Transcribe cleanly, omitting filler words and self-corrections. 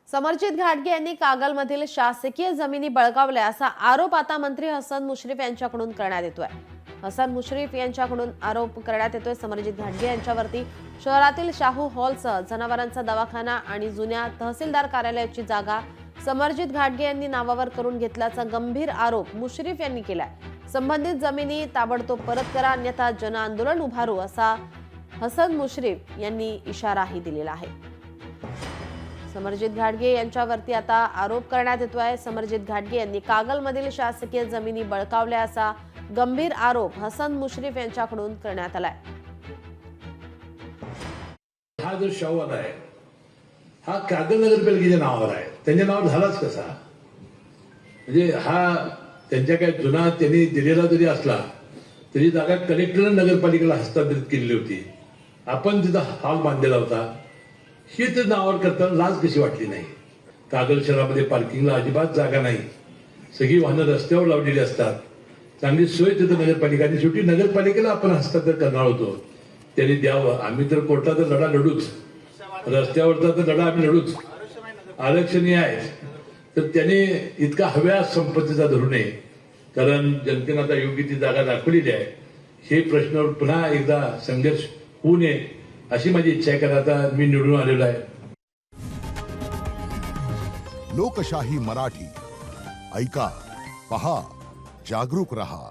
समरजित घाटगे यांनी कागलमधील शासकीय जमिनी बळकावल्या असा आरोप आता मंत्री हसन मुश्रीफ यांच्याकडून करण्यात येतोय। हसन मुश्रीफ यांच्याकडून आरोप करण्यात येतोय समरजित घाटगे यांच्यावरती शहरातील शाहू हॉलसह जनावरांचा दवाखाना आणि जुन्या तहसीलदार कार्यालयाची जागा समरजित घाटगे यांनी नावावर करून घेतल्याचा गंभीर आरोप मुश्रीफ यांनी केलाय। संबंधित जमिनी ताबडतोब परत करा अन्यथा जन आंदोलन उभारू असा हसन मुश्रीफ यांनी इशाराही दिलेला आहे। समरजित घाटगे यांच्यावरती आता आरोप करण्यात येतोय। समरजित घाटगे यांनी कागलमधील शासकीय जमिनी बळकावल्या असा गंभीर आरोप हसन मुश्रीफ यांच्याकडून करण्यात आलाय। हा जो शाहूवाला आहे हा कागल नगरपालिकेच्या नावावर आहे, त्यांच्या नावावर झालाच कसा? म्हणजे हा त्यांच्या काय जुना त्यांनी दिलेला जरी असला तरी जागा कलेक्टरने नगरपालिकेला हस्तांतरित केलेली होती। आपण तिथं हॉल बांधलेला होता, हे तर नावावर करताना लाज कशी वाटली नाही? कागल शहरामध्ये पार्किंगला अजिबात जागा नाही, सगळी वाहनं रस्त्यावर लावलेली असतात, चांगली सोय तिथं नगरपालिका आणि शेवटी नगरपालिकेला आपण हस्तांतर करणार होतो, त्यांनी द्यावं। आम्ही तर कोर्टाचा लढा लढूच, रस्त्यावरचा तर लढा आम्ही लढूच, आरक्षणीय आहे, तर त्याने इतका हव्या संपत्तीचा धरू नये, कारण जनतेनं आता योग्य ती जागा दाखवलेली आहे। हे प्रश्नावर पुन्हा एकदा संघर्ष होऊ नये अशी माझी इच्छा आहे, कारण आता मी निवडून आलेलो आहे। लोकशाही मराठी ऐका, पहा, जागरूक रहा।